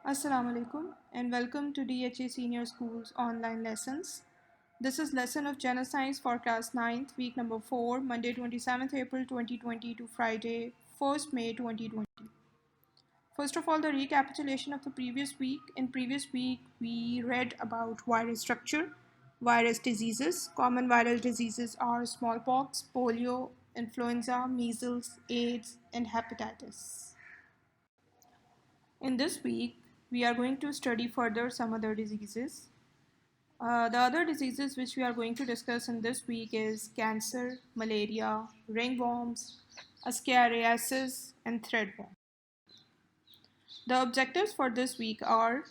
Assalamu alaikum and welcome to DHA Senior School's online lessons. This is lesson of General Science for class 9th, week number 4, Monday 27th April 2020 to Friday 1st May 2020. First of all, the recapitulation of the previous week. In previous week, we read about virus structure, virus diseases. Common viral diseases are smallpox, polio, influenza, measles, AIDS, and hepatitis. In this week, we are going to study further some other diseases. The other diseases which we are going to discuss in this week is cancer, malaria, ringworms, Ascariasis, and threadworm. The objectives for this week are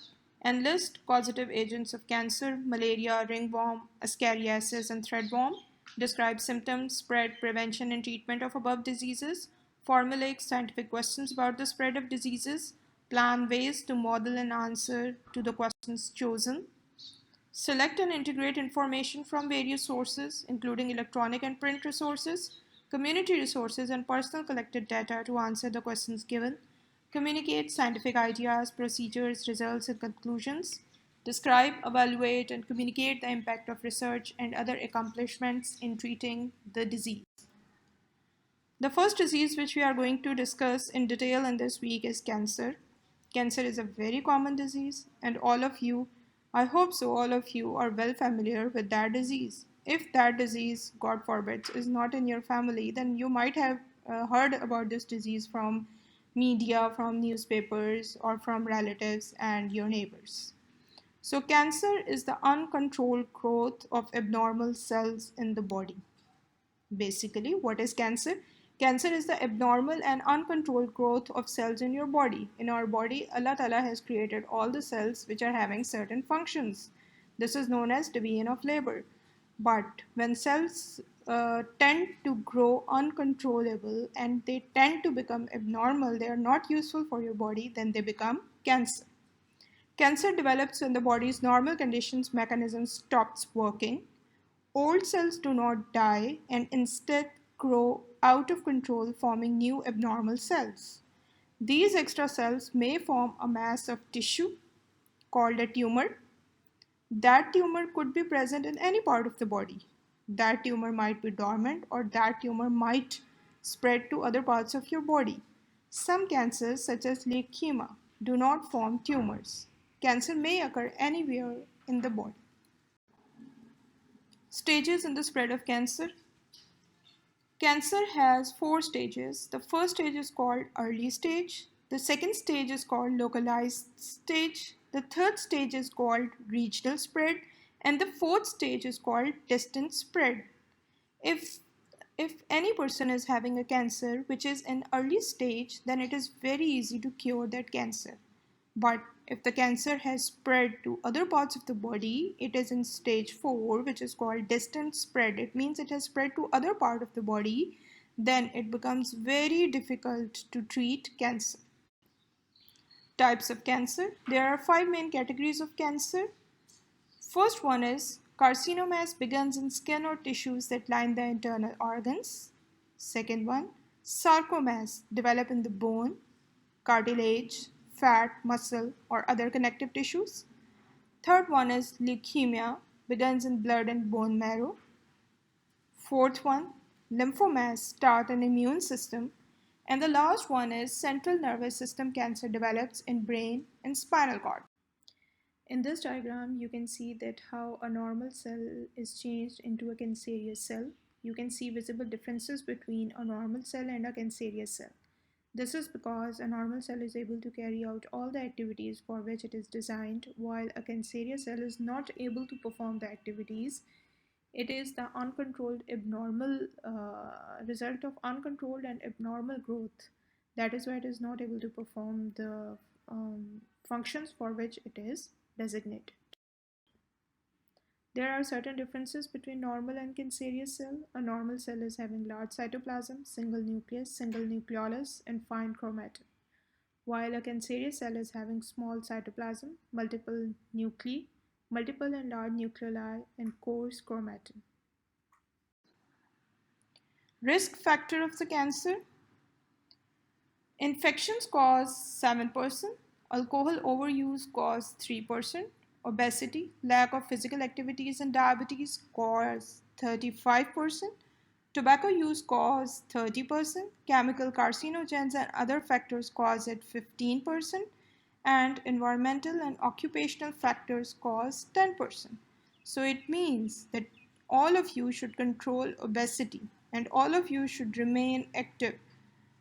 enlist causative agents of cancer, malaria, ringworm, Ascariasis, and threadworm, describe symptoms, spread, prevention, and treatment of above diseases, formulate scientific questions about the spread of diseases, plan ways to model and answer to the questions chosen, select and integrate information from various sources, including electronic and print resources, community resources, and personal collected data to answer the questions given, communicate scientific ideas, procedures, results, and conclusions, describe, evaluate, and communicate the impact of research and other accomplishments in treating the disease. The first disease which we are going to discuss in detail in this week is cancer. Cancer is a very common disease, and I hope so, all of you are well familiar with that disease. If that disease, God forbid, is not in your family, then you might have heard about this disease from media, from newspapers, or from relatives and your neighbors. So, cancer is the uncontrolled growth of abnormal cells in the body. Basically, what is cancer? Cancer is the abnormal and uncontrolled growth of cells in your body. In our body, Allah Ta'ala has created all the cells which are having certain functions. This is known as division of labor. But when cells tend to grow uncontrollable and they tend to become abnormal, they are not useful for your body, then they become cancer. Cancer develops when the body's normal conditions mechanism stops working. Old cells do not die and instead grow out of control, forming new abnormal cells. These extra cells may form a mass of tissue called a tumor. That tumor could be present in any part of the body. That tumor might be dormant, or that tumor might spread to other parts of your body. Some cancers, such as leukemia, do not form tumors. Cancer may occur anywhere in the body. Stages in the spread of cancer. Cancer has 4 stages. The first stage is called early stage. The second stage is called localized stage. The third stage is called regional spread. And the fourth stage is called distant spread. If any person is having a cancer which is in early stage, then it is very easy to cure that cancer. But if the cancer has spread to other parts of the body, it is in stage 4, which is called distant spread. It means it has spread to other part of the body, then it becomes very difficult to treat cancer. Types of cancer. There are 5 main categories of cancer. First one is carcinomas begins in skin or tissues that line the internal organs. Second one, sarcomas develop in the bone, cartilage, fat, muscle, or other connective tissues. Third one is leukemia, begins in blood and bone marrow. Fourth one, lymphomas start an immune system. And the last one is central nervous system cancer develops in brain and spinal cord. In this diagram, you can see that how a normal cell is changed into a cancerous cell. You can see visible differences between a normal cell and a cancerous cell. This is because a normal cell is able to carry out all the activities for which it is designed, while a cancerous cell is not able to perform the activities. It is the uncontrolled abnormal result of uncontrolled and abnormal growth. That is why it is not able to perform the functions for which it is designated. There are certain differences between normal and cancerous cell. A normal cell is having large cytoplasm, single nucleus, single nucleolus, and fine chromatin, while a cancerous cell is having small cytoplasm, multiple nuclei, multiple and large nucleoli, and coarse chromatin. Risk factor of the cancer. Infections cause 7%, Alcohol overuse cause 3%. Obesity, lack of physical activities, and diabetes cause 35%. Tobacco use cause 30%. Chemical carcinogens and other factors cause it 15%. And environmental and occupational factors cause 10%. So it means that all of you should control obesity and all of you should remain active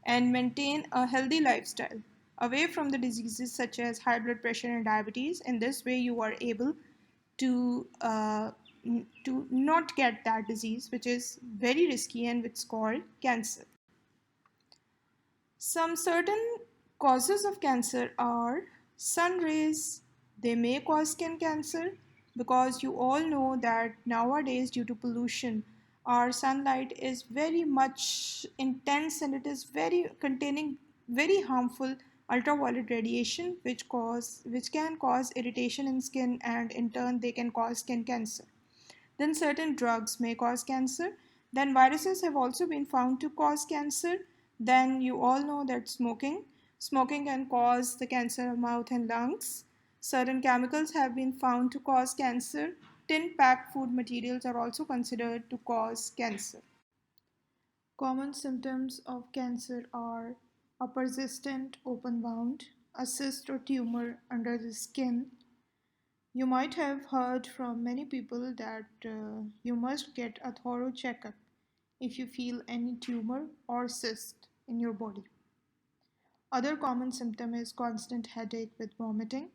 and maintain a healthy lifestyle away from the diseases such as high blood pressure and diabetes. In this way, you are able to to not get that disease, which is very risky and it's called cancer. Some certain causes of cancer are sun rays. They may cause skin cancer because you all know that nowadays, due to pollution, our sunlight is very much intense and it is very containing very harmful ultraviolet radiation which can cause irritation in skin, and in turn they can cause skin cancer. Then certain drugs may cause cancer. Then viruses have also been found to cause cancer. Then you all know that smoking can cause the cancer of mouth and lungs. Certain chemicals have been found to cause cancer. Tin packed food materials are also considered to cause cancer. Common symptoms of cancer are a persistent open wound, a cyst or tumor under the skin. You might have heard from many people that you must get a thorough checkup if you feel any tumor or cyst in your body. Other common symptom is constant headache with vomiting,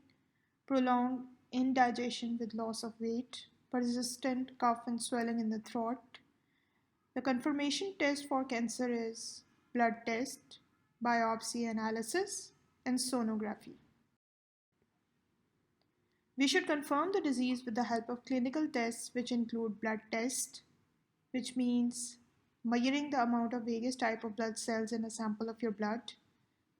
prolonged indigestion with loss of weight, persistent cough and swelling in the throat. The confirmation test for cancer is blood test, biopsy analysis, and sonography. We should confirm the disease with the help of clinical tests, which include blood test, which means measuring the amount of various type of blood cells in a sample of your blood.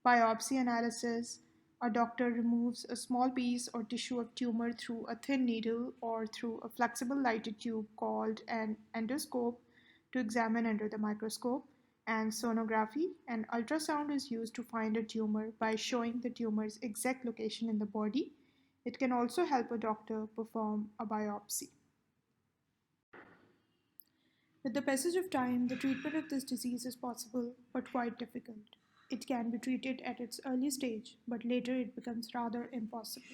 Biopsy analysis, a doctor removes a small piece or tissue of tumor through a thin needle or through a flexible lighted tube called an endoscope to examine under the microscope. And sonography, an ultrasound is used to find a tumor by showing the tumor's exact location in the body. It can also help a doctor perform a biopsy. With the passage of time, the treatment of this disease is possible but quite difficult. It can be treated at its early stage, but later it becomes rather impossible.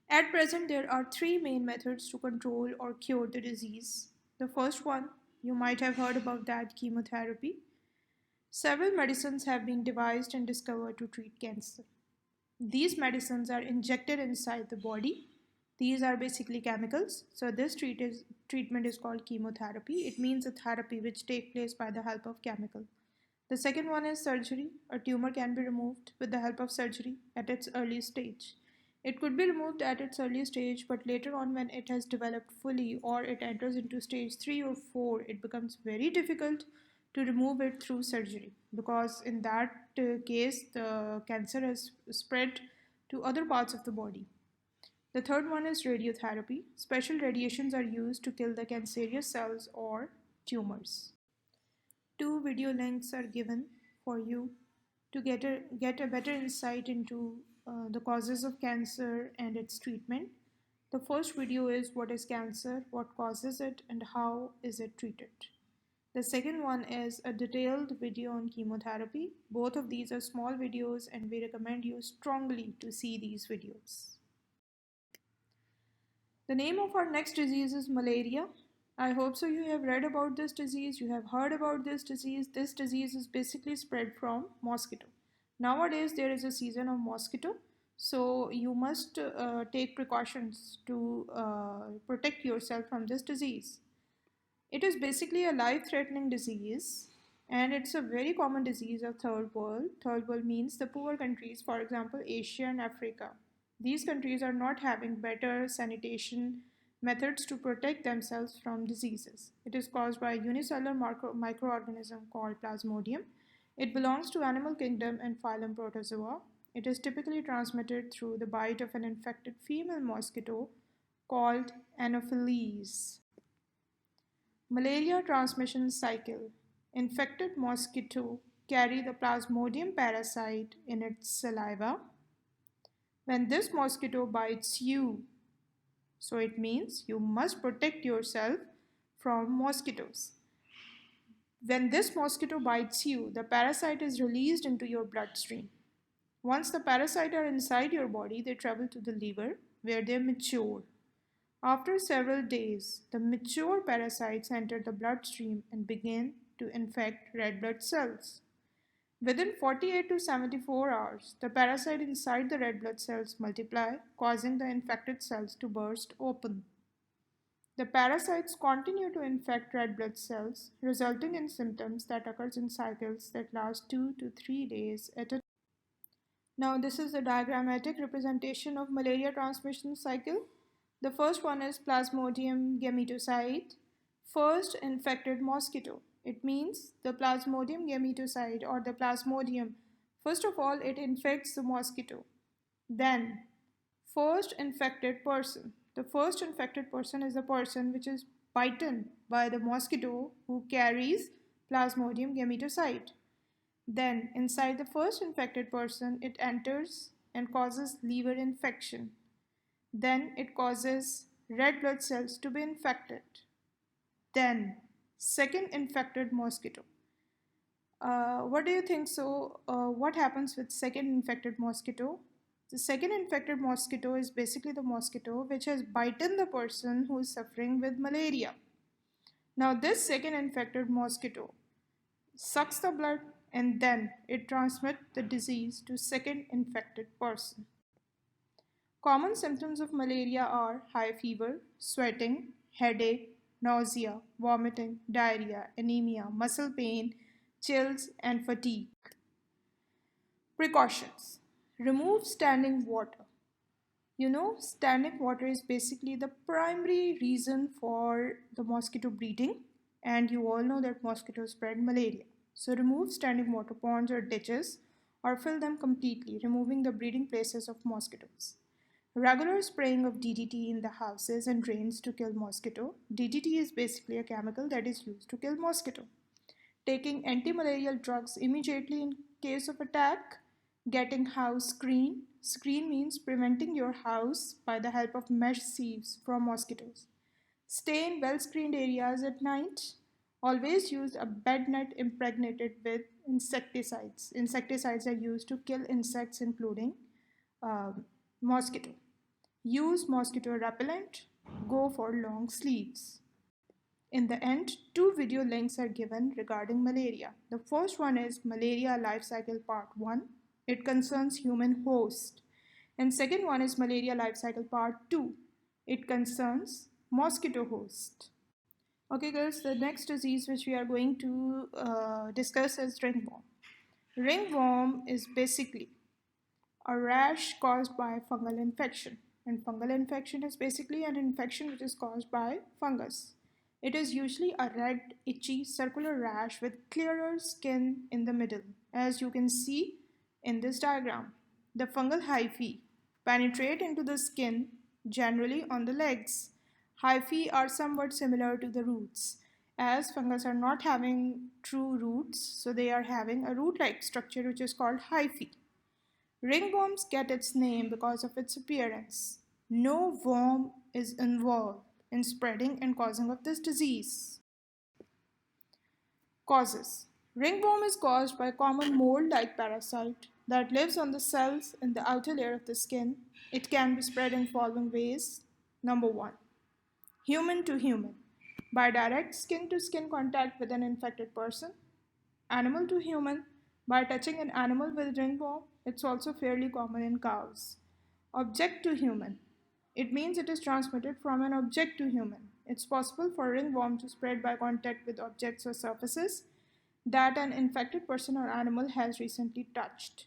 At present, there are three main methods to control or cure the disease. The first one, you might have heard about that, chemotherapy. Several medicines have been devised and discovered to treat cancer. These medicines are injected inside the body. These are basically chemicals. So this treatment is called chemotherapy. It means a therapy which takes place by the help of chemical. The second one is surgery. A tumor can be removed with the help of surgery at its early stage. It could be removed at its early stage, but later on, when it has developed fully or it enters into stage 3 or 4, it becomes very difficult to remove it through surgery, because in that case, the cancer has spread to other parts of the body. The third one is radiotherapy. Special radiations are used to kill the cancerous cells or tumors. Two video links are given for you to get a better insight into the causes of cancer and its treatment. The first video is what is cancer, what causes it, and how is it treated. The second one is a detailed video on chemotherapy. Both of these are small videos and we recommend you strongly to see these videos. The name of our next disease is malaria. I hope so you have read about this disease, you have heard about this disease. This disease is basically spread from mosquito. Nowadays there is a season of mosquito, so you must take precautions to protect yourself from this disease. It is basically a life-threatening disease and it's a very common disease of third world. Third world means the poor countries, for example, Asia and Africa. These countries are not having better sanitation methods to protect themselves from diseases. It is caused by a unicellular microorganism called Plasmodium. It belongs to animal kingdom and phylum Protozoa. It is typically transmitted through the bite of an infected female mosquito called Anopheles. Malaria transmission cycle. Infected mosquito carry the Plasmodium parasite in its saliva. When this mosquito bites you, so it means you must protect yourself from mosquitoes. When this mosquito bites you, the parasite is released into your bloodstream. Once the parasites are inside your body, they travel to the liver where they mature. After several days, the mature parasites enter the bloodstream and begin to infect red blood cells. Within 48 to 74 hours, the parasite inside the red blood cells multiply, causing the infected cells to burst open. The parasites continue to infect red blood cells, resulting in symptoms that occurs in cycles that last 2 to 3 days at a time. Now, this is the diagrammatic representation of malaria transmission cycle. The first one is Plasmodium gametocide, first infected mosquito. It means the Plasmodium gametocide or the Plasmodium. First of all, it infects the mosquito. Then, first infected person. The first infected person is the person which is bitten by the mosquito who carries Plasmodium gametocide. Then, inside the first infected person, it enters and causes liver infection. Then, it causes red blood cells to be infected. Then, second infected mosquito. What do you think? So, what happens with second infected mosquito? The second infected mosquito is basically the mosquito which has bitten the person who is suffering with malaria. Now, this second infected mosquito sucks the blood and then it transmits the disease to second infected person. Common symptoms of malaria are high fever, sweating, headache, nausea, vomiting, diarrhea, anemia, muscle pain, chills, and fatigue. Precautions. Remove standing water. You know, standing water is basically the primary reason for the mosquito breeding, and you all know that mosquitoes spread malaria. So, remove standing water ponds or ditches or fill them completely, removing the breeding places of mosquitoes. Regular spraying of DDT in the houses and drains to kill mosquito. DDT is basically a chemical that is used to kill mosquito. Taking anti-malarial drugs immediately in case of attack. Getting house screen. Screen means preventing your house by the help of mesh sieves from mosquitoes. Stay in well-screened areas at night. Always use a bed net impregnated with insecticides. Insecticides are used to kill insects including mosquito. Use mosquito repellent. Go for long sleeves. In the end, two video links are given regarding malaria. The first one is Malaria Lifecycle Part 1. It concerns human host. And second one is Malaria Lifecycle Part 2. It concerns mosquito host. Okay girls, the next disease which we are going to discuss is ringworm. Ringworm is basically a rash caused by fungal infection. And fungal infection is basically an infection which is caused by fungus. It is usually a red, itchy, circular rash with clearer skin in the middle, as you can see in this diagram. The fungal hyphae penetrate into the skin, generally on the legs. Hyphae are somewhat similar to the roots, as fungus are not having true roots, so they are having a root-like structure which is called hyphae. Ringworms get its name because of its appearance. No worm is involved in spreading and causing of this disease. Causes. Ringworm is caused by a common mold-like parasite that lives on the cells in the outer layer of the skin. It can be spread in following ways. Number 1. Human to human. By direct skin-to-skin contact with an infected person. Animal to human. By touching an animal with ringworm. It's also fairly common in cows. Object to human. It means it is transmitted from an object to human. It's possible for ringworm to spread by contact with objects or surfaces that an infected person or animal has recently touched.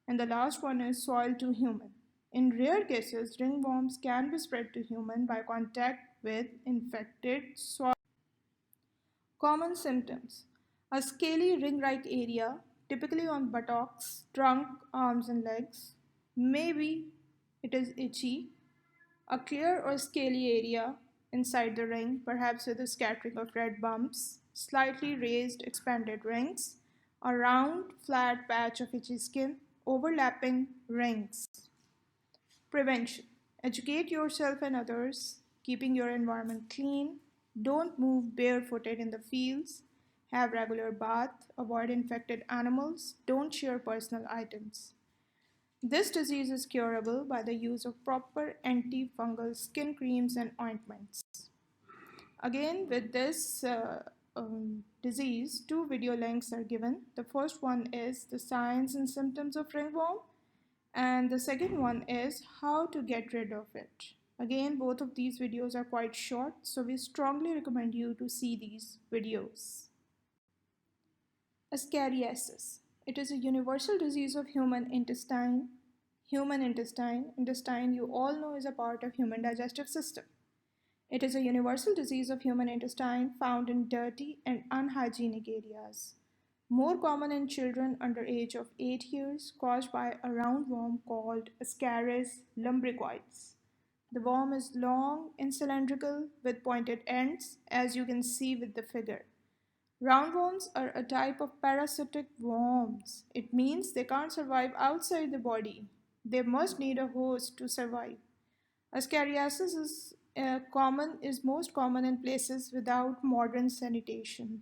And the last one is soil to human. In rare cases, ringworms can be spread to human by contact with infected soil. Common symptoms. A scaly ring-like area, typically on buttocks, trunk, arms and legs. Maybe it is itchy. A clear or scaly area inside the ring, perhaps with a scattering of red bumps, slightly raised expanded rings, a round, flat patch of itchy skin, overlapping rings. Prevention. Educate yourself and others, keeping your environment clean. Don't move barefooted in the fields. Have regular bath. Avoid infected animals. Don't share personal items. This disease is curable by the use of proper antifungal skin creams and ointments. Again, with this disease, two video links are given. The first one is the signs and symptoms of ringworm, and the second one is how to get rid of it. Again, both of these videos are quite short, so we strongly recommend you to see these videos. Ascariasis. It is a universal disease of human intestine. Intestine you all know is a part of human digestive system. It is a universal disease of human intestine found in dirty and unhygienic areas. More common in children under age of 8 years, caused by a roundworm called Ascaris lumbricoides. The worm is long and cylindrical with pointed ends, as you can see with the figure. Roundworms are a type of parasitic worms. It means they can't survive outside the body. They must need a host to survive. Ascariasis is most common in places without modern sanitation.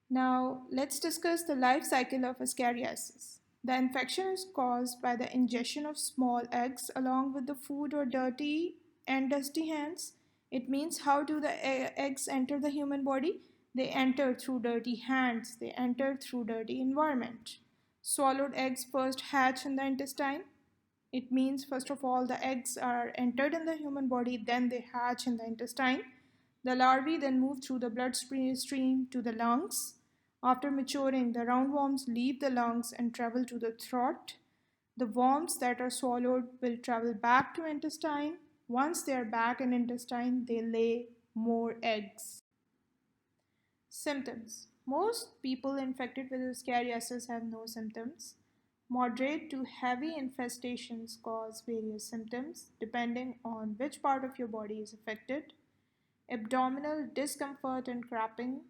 Now, let's discuss the life cycle of Ascariasis. The infection is caused by the ingestion of small eggs along with the food or dirty and dusty hands. It means how do the eggs enter the human body? They enter through dirty hands, they enter through dirty environment. Swallowed eggs first hatch in the intestine. It means, first of all, the eggs are entered in the human body, then they hatch in the intestine. The larvae then move through the bloodstream to the lungs. After maturing, the roundworms leave the lungs and travel to the throat. The worms that are swallowed will travel back to intestine. Once they are back in intestine, they lay more eggs. Symptoms. Most people infected with Ascariasis have no symptoms. Moderate to heavy infestations cause various symptoms depending on which part of your body is affected. Abdominal discomfort and cramping,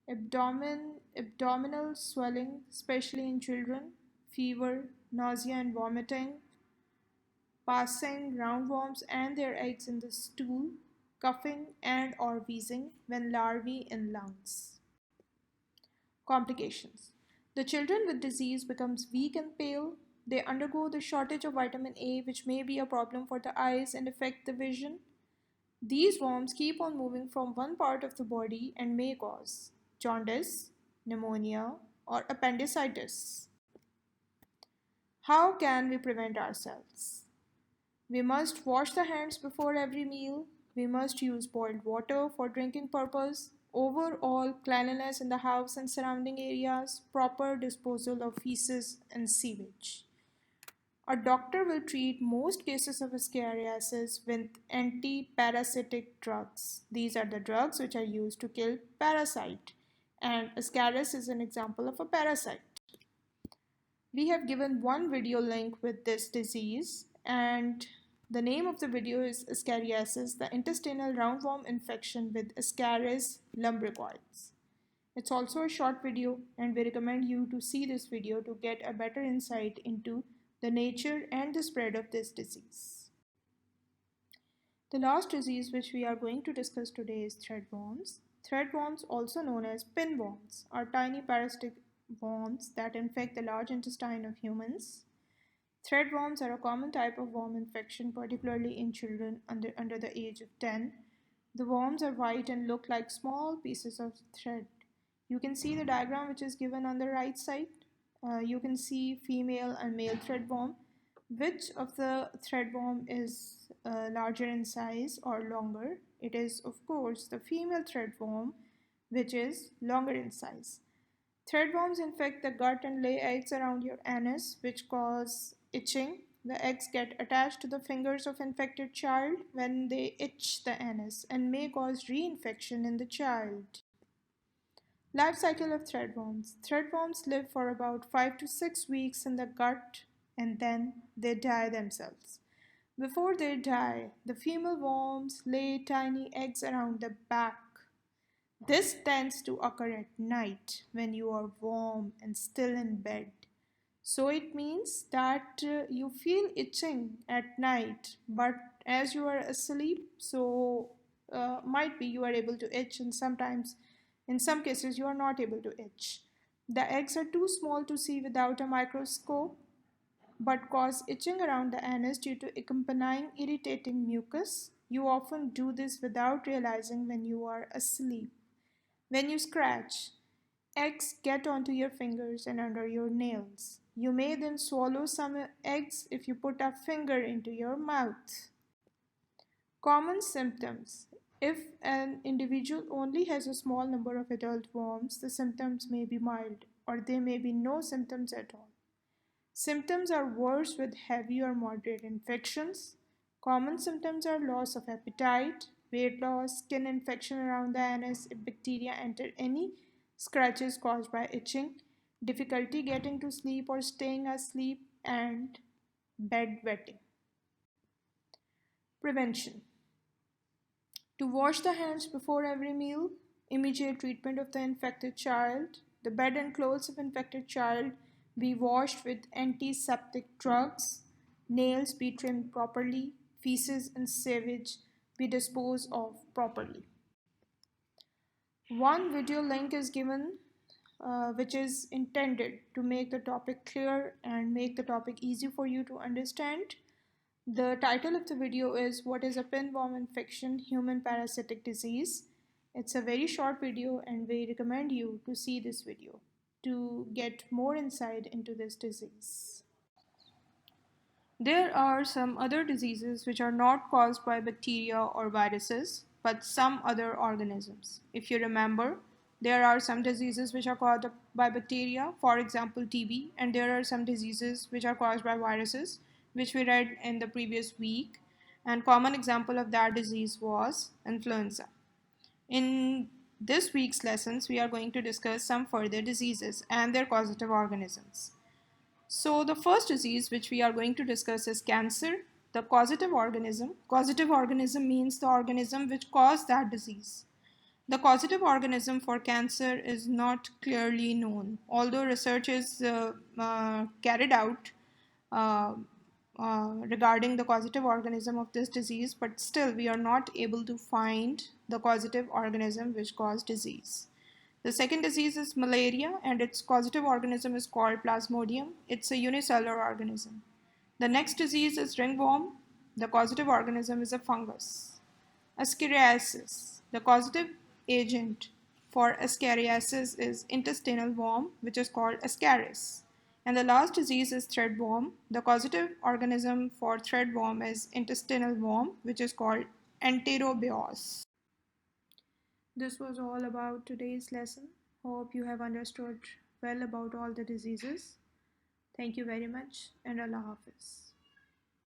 abdominal swelling, especially in children, fever, nausea and vomiting, passing roundworms and their eggs in the stool, coughing and or wheezing when larvae in lungs. Complications. The children with disease becomes weak and pale. They undergo the shortage of vitamin A, which may be a problem for the eyes and affect the vision. These worms keep on moving from one part of the body and may cause jaundice, pneumonia, or appendicitis. How can we prevent ourselves? We must wash the hands before every meal. We must use boiled water for drinking purpose. Overall cleanliness in the house and surrounding areas. Proper disposal of feces and sewage. A doctor will treat most cases of Ascariasis with anti-parasitic drugs. These are the drugs which are used to kill parasite, and Ascaris is an example of a parasite. We have given one video link with this disease, and the name of the video is Ascariasis, the intestinal roundworm infection with Ascaris lumbricoides. It's also a short video, and we recommend you to see this video to get a better insight into the nature and the spread of this disease. The last disease which we are going to discuss today is threadworms. Threadworms, also known as pinworms, are tiny parasitic worms that infect the large intestine of humans. Threadworms are a common type of worm infection, particularly in children under the age of 10. The worms are white and look like small pieces of thread. You can see the diagram which is given on the right side. You can see female and male threadworm. Which of the threadworm is larger in size or longer? It is, of course, the female threadworm, which is longer in size. Threadworms infect the gut and lay eggs around your anus, which cause itching. The eggs get attached to the fingers of infected child when they itch the anus and may cause reinfection in the child. Life cycle of threadworms. Threadworms live for about 5 to 6 weeks in the gut and then they die themselves. Before they die, the female worms lay tiny eggs around the back. This tends to occur at night when you are warm and still in bed. So it means that you feel itching at night, but as you are asleep, so might be you are able to itch, and sometimes, in some cases, you are not able to itch. The eggs are too small to see without a microscope, but cause itching around the anus due to accompanying irritating mucus. You often do this without realizing when you are asleep. When you scratch, eggs get onto your fingers and under your nails. You may then swallow some eggs if you put a finger into your mouth. Common symptoms. If an individual only has a small number of adult worms, the symptoms may be mild or there may be no symptoms at all. Symptoms are worse with heavy or moderate infections. Common symptoms are loss of appetite, weight loss, skin infection around the anus if bacteria enter any scratches caused by itching, difficulty getting to sleep or staying asleep, and bedwetting. Prevention. To wash the hands before every meal, immediate treatment of the infected child, the bed and clothes of infected child be washed with antiseptic drugs, nails be trimmed properly, feces and sewage be disposed of properly. One video link is given which is intended to make the topic clear and make the topic easy for you to understand. The title of the video is What is a Pinworm Infection Human Parasitic Disease? It's a very short video and we recommend you to see this video to get more insight into this disease. There are some other diseases which are not caused by bacteria or viruses, but some other organisms. If you remember, there are some diseases which are caused by bacteria, for example, TB, and there are some diseases which are caused by viruses, which we read in the previous week. And common example of that disease was influenza. In this week's lessons, we are going to discuss some further diseases and their causative organisms. So the first disease which we are going to discuss is cancer, the causative organism. Causative organism means the organism which caused that disease. The causative organism for cancer is not clearly known, although research is carried out uh, regarding the causative organism of this disease, but still we are not able to find the causative organism which caused disease. The second disease is malaria, and its causative organism is called Plasmodium. It's a unicellular organism. The next disease is ringworm. The causative organism is a fungus. Ascariasis. The causative agent for Ascariasis is intestinal worm, which is called Ascaris. And the last disease is threadworm. The causative organism for threadworm is intestinal worm, which is called Enterobios. This was all about today's lesson. Hope you have understood well about all the diseases. Thank you very much and Allah Hafiz.